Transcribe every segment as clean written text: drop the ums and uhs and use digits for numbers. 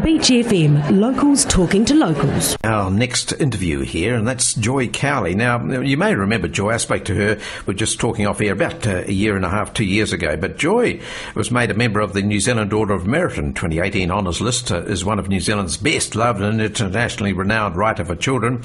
Beach FM, locals talking to locals. Our next interview here, and that's Joy Cowley. Now, you may remember Joy. I spoke to her, we're just talking off air about a year and a half, 2 years ago. But Joy was made a member of the New Zealand Order of Merit in 2018 honours list, is one of New Zealand's best loved and internationally renowned writer for children.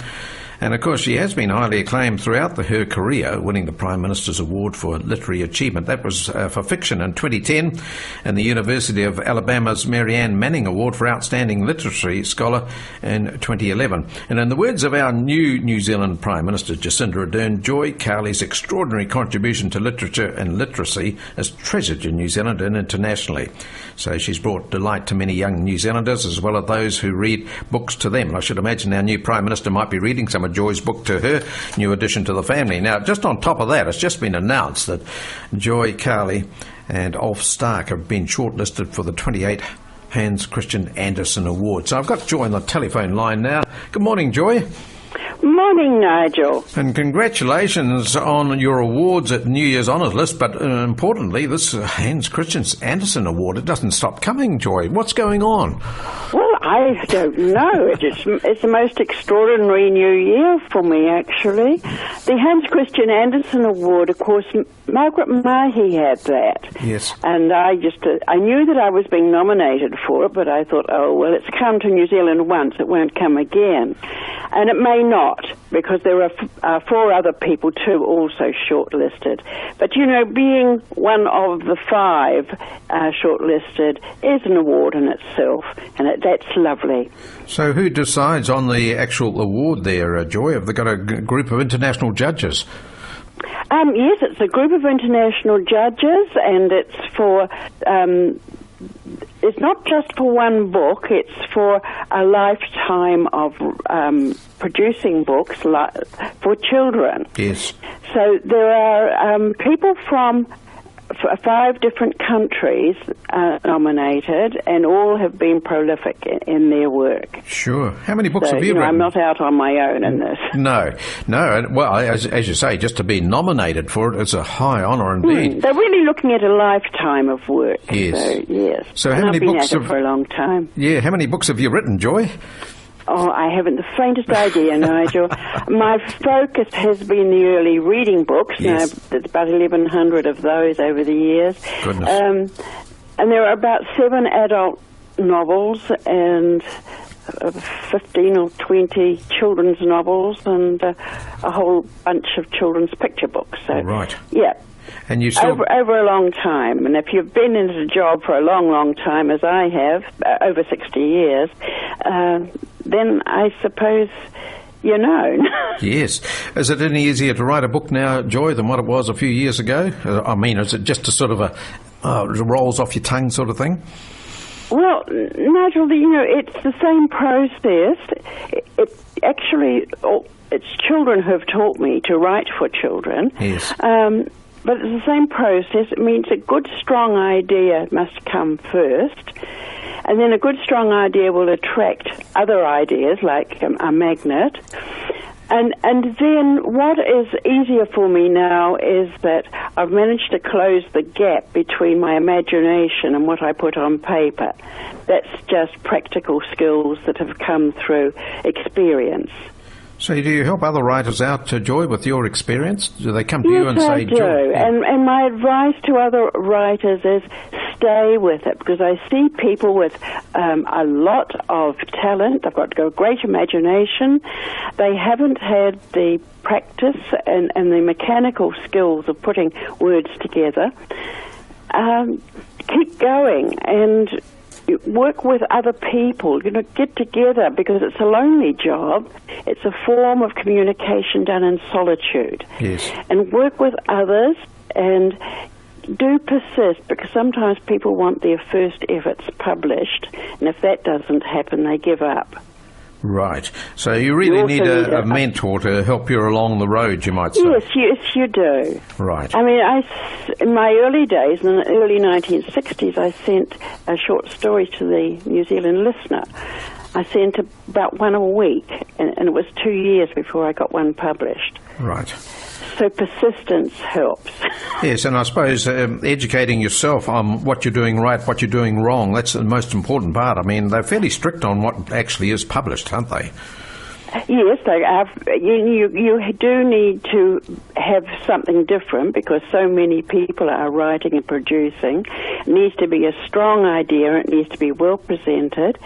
And of course, she has been highly acclaimed throughout her career, winning the Prime Minister's Award for Literary Achievement. That was for fiction in 2010, and the University of Alabama's Mary Ann Manning Award for Outstanding Literary Scholar in 2011. And in the words of our new New Zealand Prime Minister, Jacinda Ardern, Joy Cowley's extraordinary contribution to literature and literacy is treasured in New Zealand and internationally. So she's brought delight to many young New Zealanders, as well as those who read books to them. I should imagine our new Prime Minister might be reading some of Joy's book to her, new addition to the family. Now, just on top of that, it's just been announced that Joy Cowley and Ulf Stark have been shortlisted for the 28 Hans Christian Andersen Award. So I've got Joy on the telephone line now. Good morning, Joy. Morning, Nigel. And congratulations on your awards at New Year's Honours List, but importantly, this Hans Christian Andersen Award, it doesn't stop coming, Joy. What's going on? Well, I don't know. It's the most extraordinary new year for me, actually. The Hans Christian Andersen Award, of course, Margaret Mahy had that. Yes. And I knew that I was being nominated for it, but I thought, oh, well, it's come to New Zealand once, it won't come again. And it may not, because there are 4 other people too also shortlisted. But, you know, being one of the 5 shortlisted is an award in itself, and that's lovely. So who decides on the actual award there, Joy? Have they got a group of international judges? Yes, it's a group of international judges, and it's for... it's not just for one book, it's for a lifetime of producing books for children. Yes. So there are people from 5 different countries nominated, and all have been prolific in their work. Sure. How many books have you written? I'm not out on my own in this. No. Well, as you say, just to be nominated for it is a high honour indeed. They're really looking at a lifetime of work. Yes. So, yes. So how many books have for a long time? Yeah. How many books have you written, Joy? Oh, I haven't the faintest idea, Nigel. My focus has been the early reading books. Yes. Now, there's about 1,100 of those over the years. Goodness. And there are about 7 adult novels and 15 or 20 children's novels and a whole bunch of children's picture books. So, right. Yeah. And you over a long time, and if you've been in a job for a long, long time, as I have, over 60 years, then I suppose you're known. Yes. Is it any easier to write a book now, Joy, than what it was a few years ago? I mean, is it just a sort of a rolls off your tongue sort of thing? Well, Nigel, you know, it's the same process. It actually, it's children who have taught me to write for children. Yes. But it's the same process. It means a good, strong idea must come first, and then a good, strong idea will attract other ideas, like a magnet. And then what is easier for me now is that I've managed to close the gap between my imagination and what I put on paper. That's just practical skills that have come through experience. So do you help other writers out, Joy, with your experience? Do they come to you and say, I do. Joy? And my advice to other writers is stay with it, because I see people with a lot of talent. They've got a great imagination. They haven't had the practice and the mechanical skills of putting words together. Keep going and work with other people, you know, get together, because it's a lonely job. It's a form of communication done in solitude. Yes. And work with others and do persist, because sometimes people want their first efforts published, and if that doesn't happen, they give up. Right. So you really need a mentor to help you along the road, you might say. Yes, you do. Right. I mean, in my early days, in the early 1960s, I sent a short story to the New Zealand Listener. I sent about one a week, and it was 2 years before I got one published. Right. So persistence helps. Yes, and I suppose educating yourself on what you're doing right, what you're doing wrong, that's the most important part. I mean, they're fairly strict on what actually is published, aren't they? Yes, they are. You do need to have something different because so many people are writing and producing. It needs to be a strong idea. It needs to be well presented.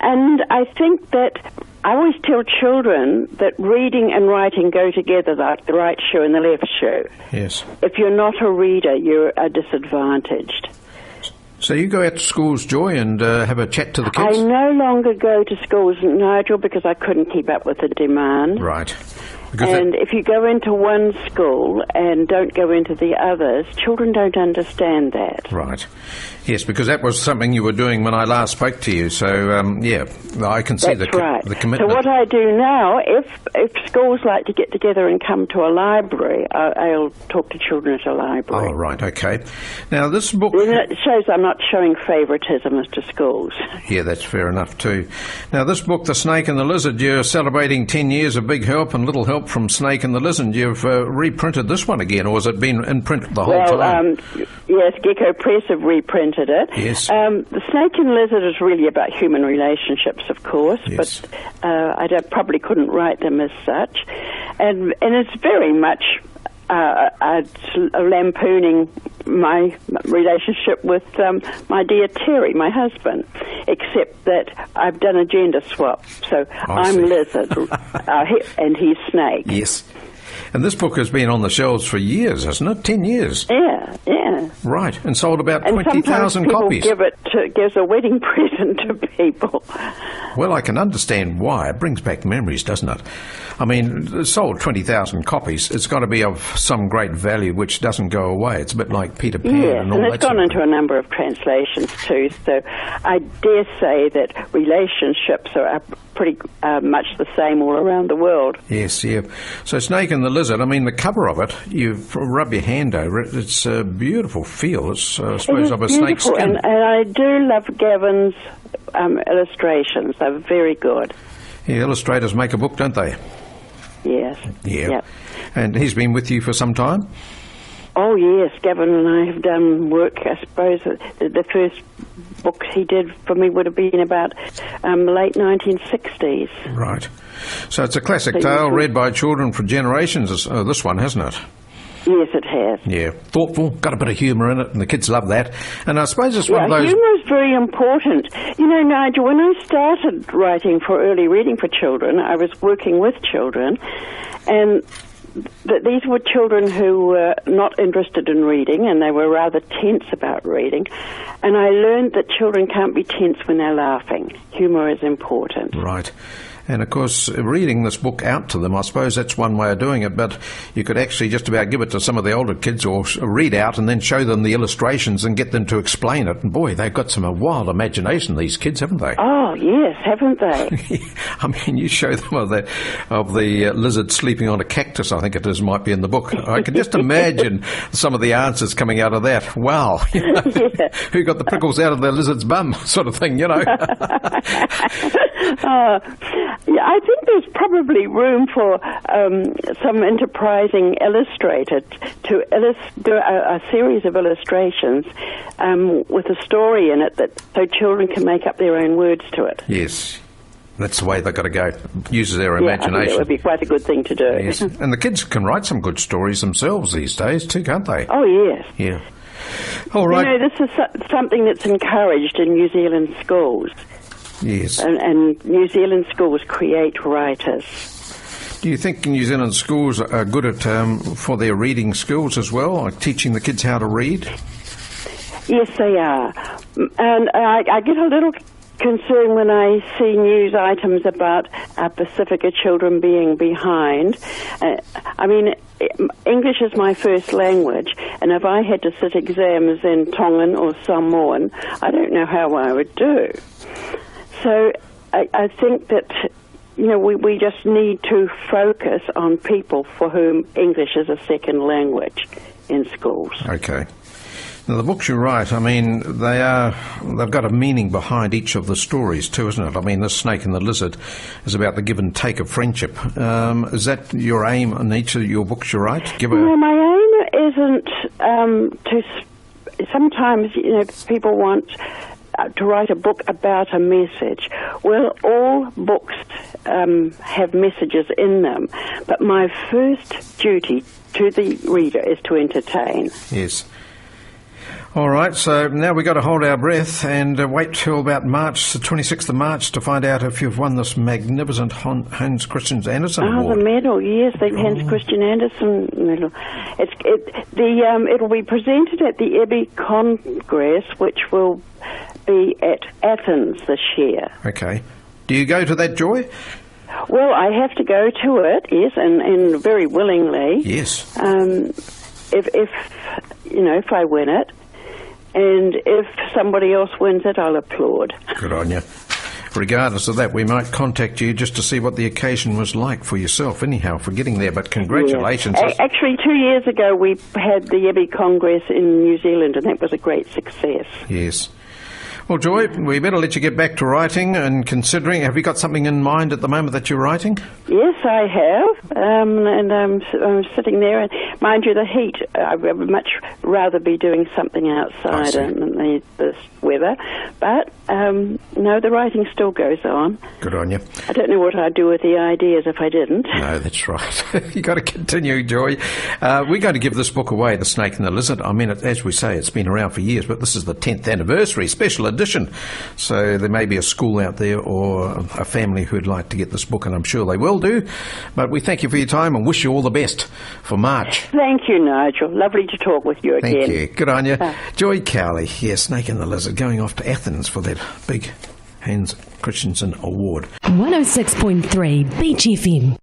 And I think that I always tell children that reading and writing go together like the right shoe and the left shoe. Yes. If you're not a reader, you're disadvantaged. So you go out to schools, Joy, and have a chat to the kids? I no longer go to schools, Nigel, because I couldn't keep up with the demand. Right. And if you go into one school and don't go into the others, children don't understand that. Right. Yes, because that was something you were doing when I last spoke to you. So, yeah, I can see the commitment. So what I do now, if schools like to get together and come to a library, I'll talk to children at a library. Oh, right, okay. Now, this book... Then it shows I'm not showing favouritism as to schools. Yeah, that's fair enough too. Now, this book, The Snake and the Lizard, you're celebrating 10 years of Big Help and Little Help from Snake and the Lizard. You've reprinted this one again, or has it been in print the whole time? Yes, Gecko Press have reprinted it. Yes. The Snake and Lizard is really about human relationships, of course, yes. But I probably couldn't write them as such. And it's very much lampooning my relationship with my dear Terry, my husband, except that I've done a gender swap. So I'm Lizard and he's Snake. Yes. And this book has been on the shelves for years, hasn't it? 10 years. Yeah. Right, and sold about and 20,000 copies. Gives a wedding present to people. Well, I can understand why. It brings back memories, doesn't it? I mean, it sold 20,000 copies. It's got to be of some great value which doesn't go away. It's a bit like Peter Pan and all that. And it's gone into a number of translations too. So I dare say that relationships are pretty much the same all around the world. Yes, yeah. So Snake and the Lizard, I mean, the cover of it, you rub your hand over it. It's a beautiful feel. It's, I suppose, of a snake skin. And I do love Gavin's illustrations. They're very good. Yeah, illustrators make a book, don't they? Yes. Yeah. Yep. And he's been with you for some time? Oh, yes. Gavin and I have done work. I suppose the first book he did for me would have been about late 1960s. Right. So it's a classic tale read by children for generations, this one, hasn't it? Yes, it has. Yeah. Thoughtful, got a bit of humour in it, and the kids love that. And I suppose it's one of those... humour is very important. You know, Nigel, when I started writing for early reading for children, I was working with children, and these were children who were not interested in reading, and they were rather tense about reading. And I learned that children can't be tense when they're laughing. Humour is important. Right. And, of course, reading this book out to them, I suppose that's one way of doing it, but you could actually just about give it to some of the older kids or read out and then show them the illustrations and get them to explain it. And, boy, they've got some wild imagination, these kids, haven't they? Oh, yes, haven't they? I mean, you show them of the lizard sleeping on a cactus, I think it is, might be in the book. I can just imagine some of the answers coming out of that. Wow. You know, Yeah. Who got the prickles out of the lizard's bum, sort of thing, you know. Yeah, I think there's probably room for some enterprising illustrator to do a series of illustrations with a story in it, so children can make up their own words to it. Yes. That's the way they've got to go. Uses their imagination. I think that would be quite a good thing to do. Yes. And the kids can write some good stories themselves these days too, can't they? Oh, yes. Yeah. All right. You know, this is something that's encouraged in New Zealand schools. Yes. And New Zealand schools create writers. Do you think New Zealand schools are good at for their reading skills as well, like teaching the kids how to read? Yes, they are. And I get a little concerned when I see news items about Pacifica children being behind. I mean, English is my first language, and if I had to sit exams in Tongan or Samoan, I don't know how I would do. So I think that, you know, we just need to focus on people for whom English is a second language in schools. Okay. Now, the books you write, I mean, they've got a meaning behind each of the stories too, isn't it? I mean, The Snake and the Lizard is about the give and take of friendship. Is that your aim in each of your books you write? No, my aim isn't to... Sometimes, people want to write a book about a message. Well, all books have messages in them, but my first duty to the reader is to entertain. Yes. All right, so now we've got to hold our breath and wait till about March, the 26th of March, to find out if you've won this magnificent Hans Christian Andersen Award. Oh, the medal, yes, the Hans Christian Andersen medal. It'll be presented at the EBI Congress, which will be at Athens this year. Okay. Do you go to that, Joy? Well, I have to go to it, yes, and very willingly. Yes. If I win it. And if somebody else wins it, I'll applaud. Good on you. Regardless of that, we might contact you just to see what the occasion was like for yourself, anyhow, for getting there. But congratulations. Yeah. Actually, 2 years ago, we had the EBI Congress in New Zealand, and that was a great success. Yes. Well, Joy, we better let you get back to writing and considering. Have you got something in mind at the moment that you're writing? Yes, I have, and I'm sitting there. And mind you, the heat, I would much rather be doing something outside in this weather. But, no, the writing still goes on. Good on you. I don't know what I'd do with the ideas if I didn't. No, that's right. You've got to continue, Joy. We're going to give this book away, The Snake and the Lizard. I mean, as we say, it's been around for years, but this is the 10th anniversary, special edition. So there may be a school out there or a family who'd like to get this book, and I'm sure they will do. But we thank you for your time and wish you all the best for March. Thank you, Nigel. Lovely to talk with you again. Thank you. Good on you. Joy Cowley, Snake and the Lizard, going off to Athens for that big Hans Christensen Award. 106.3 Beach FM.